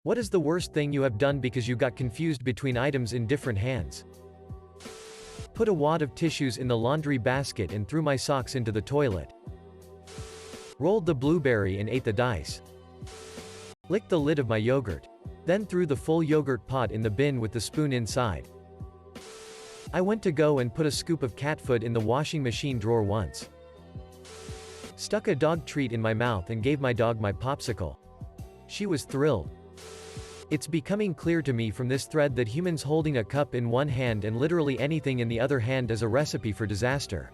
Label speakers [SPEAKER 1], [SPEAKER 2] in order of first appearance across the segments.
[SPEAKER 1] What is the worst thing you have done because you got confused between items in different hands? Put a wad of tissues in the laundry basket and threw my socks into the toilet. Rolled the blueberry and ate the dice. Licked the lid of my yogurt. Then threw the full yogurt pot in the bin with the spoon inside. I went to go and put a scoop of cat food in the washing machine drawer once. Stuck a dog treat in my mouth and gave my dog my popsicle. She was thrilled. It's becoming clear to me from this thread that humans holding a cup in one hand and literally anything in the other hand is a recipe for disaster.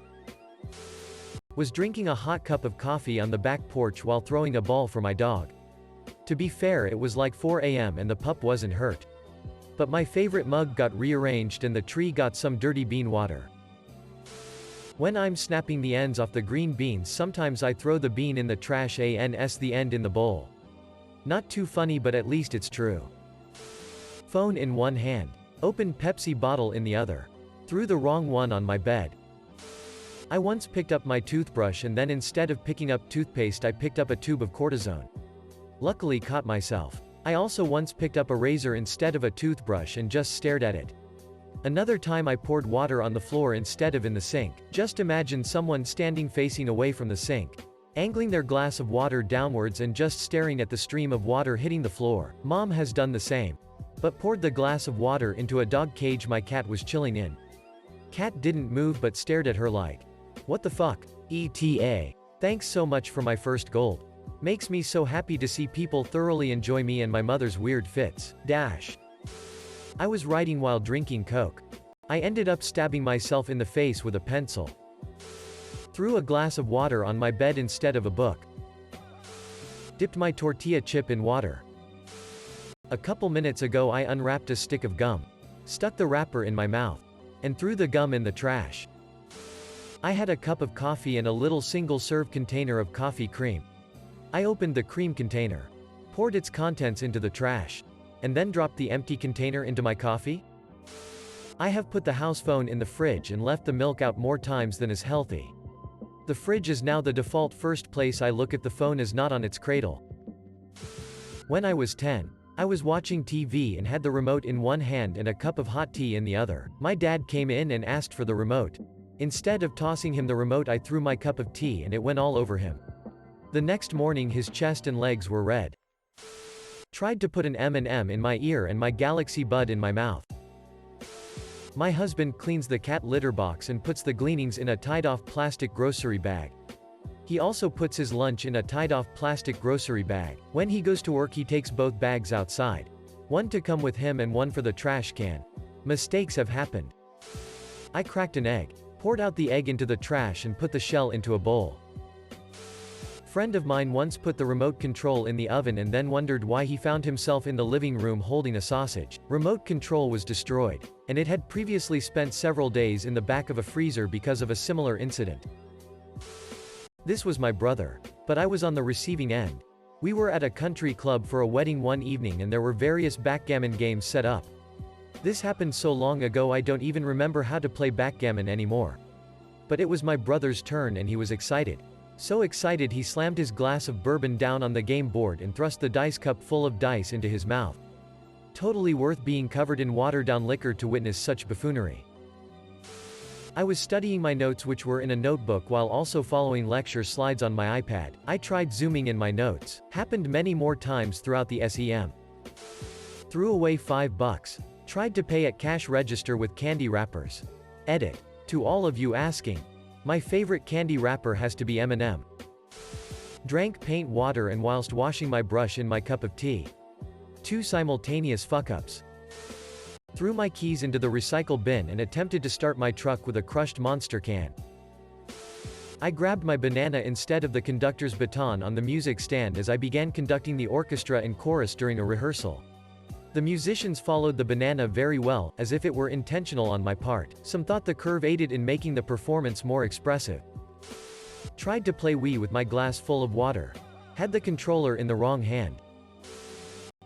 [SPEAKER 1] Was drinking a hot cup of coffee on the back porch while throwing a ball for my dog. To be fair, it was like 4 a.m. and the pup wasn't hurt. But my favorite mug got rearranged and the tree got some dirty bean water. When I'm snapping the ends off the green beans, sometimes I throw the bean in the trash and the end in the bowl. Not too funny, but at least it's true. Phone in one hand. Open Pepsi bottle in the other. Threw the wrong one on my bed. I once picked up my toothbrush and then instead of picking up toothpaste I picked up a tube of cortisone. Luckily caught myself. I also once picked up a razor instead of a toothbrush and just stared at it. Another time I poured water on the floor instead of in the sink. Just imagine someone standing facing away from the sink, angling their glass of water downwards and just staring at the stream of water hitting the floor. Mom has done the same. But poured the glass of water into a dog cage my cat was chilling in. Cat didn't move but stared at her like, what the fuck? ETA. Thanks so much for my first gold. Makes me so happy to see people thoroughly enjoy me and my mother's weird fits. Dash. I was writing while drinking Coke. I ended up stabbing myself in the face with a pencil. Threw a glass of water on my bed instead of a book. Dipped my tortilla chip in water. A couple minutes ago I unwrapped a stick of gum. Stuck the wrapper in my mouth. And threw the gum in the trash. I had a cup of coffee and a little single-serve container of coffee cream. I opened the cream container. Poured its contents into the trash. And then dropped the empty container into my coffee? I have put the house phone in the fridge and left the milk out more times than is healthy. The fridge is now the default first place I look if the phone is not on its cradle. When I was 10, I was watching TV and had the remote in one hand and a cup of hot tea in the other. My dad came in and asked for the remote. Instead of tossing him the remote, I threw my cup of tea and it went all over him. The next morning his chest and legs were red. Tried to put an M&M in my ear and my Galaxy Bud in my mouth. My husband cleans the cat litter box and puts the gleanings in a tied-off plastic grocery bag. He also puts his lunch in a tied-off plastic grocery bag. When he goes to work he takes both bags outside. One to come with him and one for the trash can. Mistakes have happened. I cracked an egg. Poured out the egg into the trash and put the shell into a bowl. Friend of mine once put the remote control in the oven and then wondered why he found himself in the living room holding a sausage. Remote control was destroyed, and it had previously spent several days in the back of a freezer because of a similar incident. This was my brother. But I was on the receiving end. We were at a country club for a wedding one evening and there were various backgammon games set up. This happened so long ago I don't even remember how to play backgammon anymore. But it was my brother's turn and he was excited. So excited he slammed his glass of bourbon down on the game board and thrust the dice cup full of dice into his mouth. Totally worth being covered in watered-down liquor to witness such buffoonery. I was studying my notes which were in a notebook while also following lecture slides on my iPad. I tried zooming in my notes. Happened many more times throughout the SEM. Threw away $5. Tried to pay at cash register with candy wrappers. Edit. To all of you asking, my favorite candy wrapper has to be M&M. Drank paint water and whilst washing my brush in my cup of tea. 2 simultaneous fuck-ups. Threw my keys into the recycle bin and attempted to start my truck with a crushed Monster can. I grabbed my banana instead of the conductor's baton on the music stand as I began conducting the orchestra and chorus during a rehearsal. The musicians followed the banana very well, as if it were intentional on my part. Some thought the curve aided in making the performance more expressive. Tried to play Wii with my glass full of water. Had the controller in the wrong hand.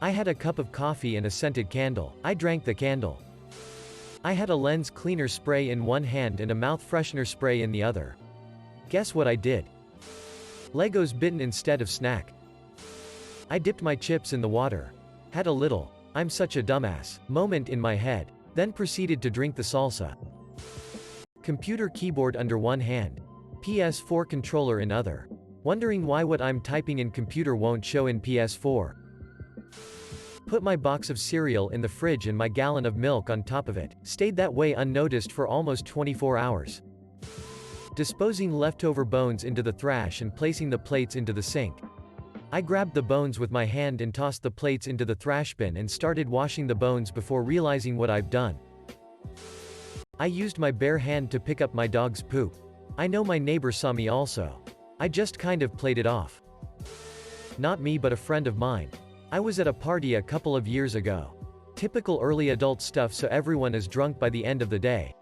[SPEAKER 1] I had a cup of coffee and a scented candle. I drank the candle. I had a lens cleaner spray in one hand and a mouth freshener spray in the other. Guess what I did? Legos bitten instead of snack. I dipped my chips in the water. Had a little, I'm such a dumbass, moment in my head, then proceeded to drink the salsa. Computer keyboard under one hand. PS4 controller in other. Wondering why what I'm typing in computer won't show in PS4. Put my box of cereal in the fridge and my gallon of milk on top of it. Stayed that way unnoticed for almost 24 hours. Disposing leftover bones into the trash and placing the plates into the sink. I grabbed the bones with my hand and tossed the plates into the trash bin and started washing the bones before realizing what I've done. I used my bare hand to pick up my dog's poop. I know my neighbor saw me also. I just kind of played it off. Not me but a friend of mine. I was at a party a couple of years ago. Typical early adult stuff, so everyone is drunk by the end of the day.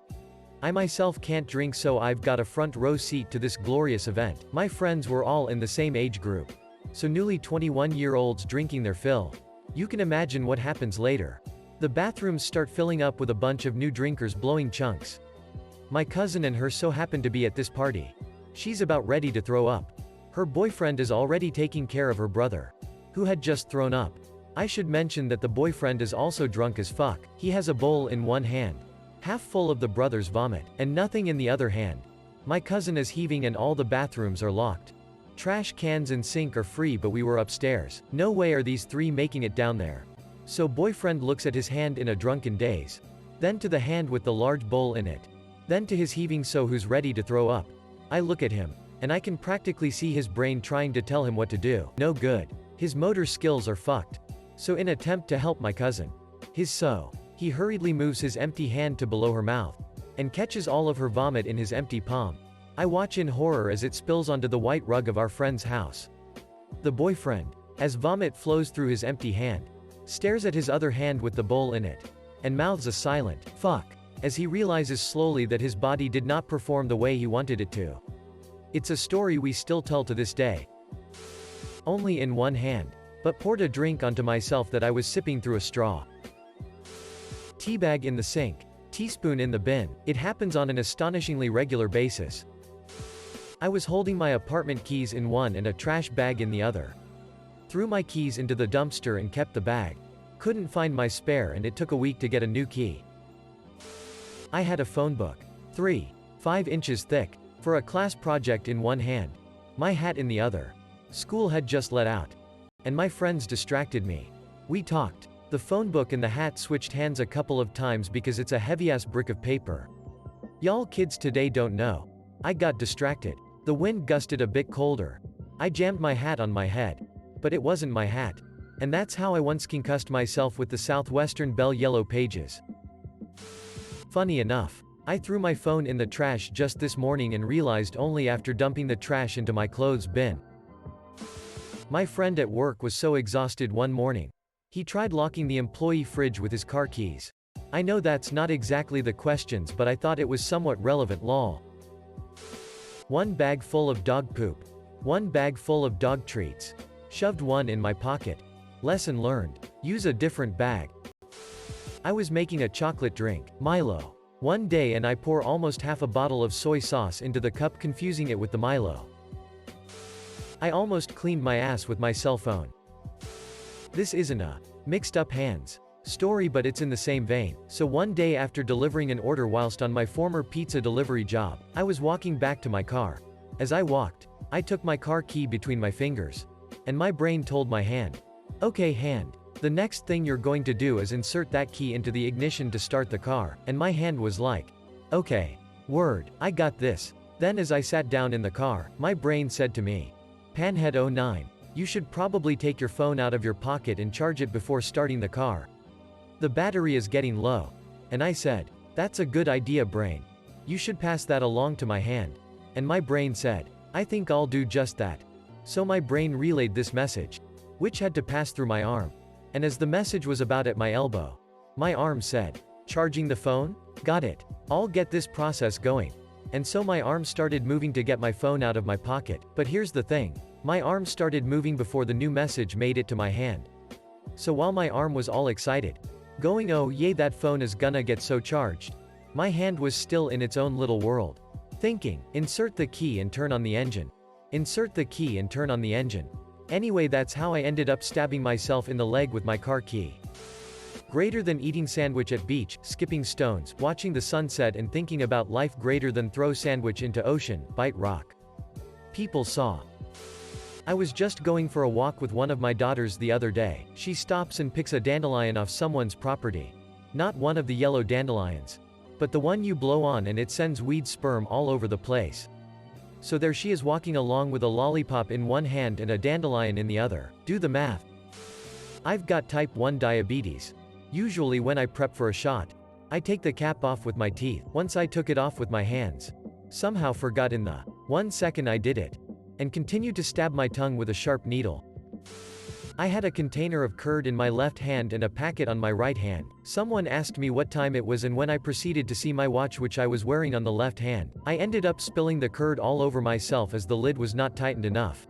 [SPEAKER 1] I myself can't drink, so I've got a front row seat to this glorious event. My friends were all in the same age group. So newly 21-year-olds drinking their fill. You can imagine what happens later. The bathrooms start filling up with a bunch of new drinkers blowing chunks. My cousin and her so happen to be at this party. She's about ready to throw up. Her boyfriend is already taking care of her brother, who had just thrown up. I should mention that the boyfriend is also drunk as fuck. He has a bowl in one hand, half full of the brother's vomit, and nothing in the other hand. My cousin is heaving and all the bathrooms are locked. Trash cans and sink are free, but we were upstairs. No way are these three making it down there. So boyfriend looks at his hand in a drunken daze. Then to the hand with the large bowl in it. Then to his heaving so who's ready to throw up. I look at him, and I can practically see his brain trying to tell him what to do. No good. His motor skills are fucked. So in attempt to help my cousin, he hurriedly moves his empty hand to below her mouth, and catches all of her vomit in his empty palm. I watch in horror as it spills onto the white rug of our friend's house. The boyfriend, as vomit flows through his empty hand, stares at his other hand with the bowl in it, and mouths a silent, fuck, as he realizes slowly that his body did not perform the way he wanted it to. It's a story we still tell to this day. Only in one hand, but poured a drink onto myself that I was sipping through a straw. Teabag in the sink, teaspoon in the bin. It happens on an astonishingly regular basis. I was holding my apartment keys in one and a trash bag in the other. Threw my keys into the dumpster and kept the bag. Couldn't find my spare and it took a week to get a new key. I had a phone book, 5 inches thick, for a class project in one hand. My hat in the other. School had just let out. And my friends distracted me. We talked. The phone book and the hat switched hands a couple of times because it's a heavy-ass brick of paper. Y'all kids today don't know. I got distracted. The wind gusted a bit colder. I jammed my hat on my head. But it wasn't my hat. And that's how I once concussed myself with the Southwestern Bell Yellow Pages. Funny enough, I threw my phone in the trash just this morning and realized only after dumping the trash into my clothes bin. My friend at work was so exhausted one morning. He tried locking the employee fridge with his car keys. I know that's not exactly the questions, but I thought it was somewhat relevant. Lol. 1 bag full of dog poop. 1 bag full of dog treats. Shoved one in my pocket. Lesson learned. Use a different bag. I was making a chocolate drink, Milo, one day and I pour almost half a bottle of soy sauce into the cup, confusing it with the Milo. I almost cleaned my ass with my cell phone. This isn't a mixed up hands story, but it's in the same vein. So one day after delivering an order whilst on my former pizza delivery job, I was walking back to my car. As I walked, I took my car key between my fingers. And my brain told my hand, okay hand, the next thing you're going to do is insert that key into the ignition to start the car. And my hand was like, okay, word, I got this. Then as I sat down in the car, my brain said to me, Panhead09, you should probably take your phone out of your pocket and charge it before starting the car. The battery is getting low. And I said, that's a good idea brain. You should pass that along to my hand. And my brain said, I think I'll do just that. So my brain relayed this message, which had to pass through my arm. And as the message was about at my elbow, my arm said, charging the phone? Got it. I'll get this process going. And so my arm started moving to get my phone out of my pocket. But here's the thing. My arm started moving before the new message made it to my hand. So while my arm was all excited, going oh yay that phone is gonna get so charged, my hand was still in its own little world. Thinking, insert the key and turn on the engine. Insert the key and turn on the engine. Anyway, that's how I ended up stabbing myself in the leg with my car key. Greater than eating sandwich at beach, skipping stones, watching the sunset and thinking about life. Greater than throw sandwich into ocean, bite rock. People saw. I was just going for a walk with one of my daughters the other day. She stops and picks a dandelion off someone's property. Not one of the yellow dandelions, but the one you blow on and it sends weed sperm all over the place. So there she is walking along with a lollipop in one hand and a dandelion in the other. Do the math. I've got type 1 diabetes. Usually when I prep for a shot, I take the cap off with my teeth. Once I took it off with my hands. Somehow forgot in the 1 second I did it. And continued to stab my tongue with a sharp needle. I had a container of curd in my left hand and a packet on my right hand. Someone asked me what time it was, and when I proceeded to see my watch, which I was wearing on the left hand, I ended up spilling the curd all over myself as the lid was not tightened enough.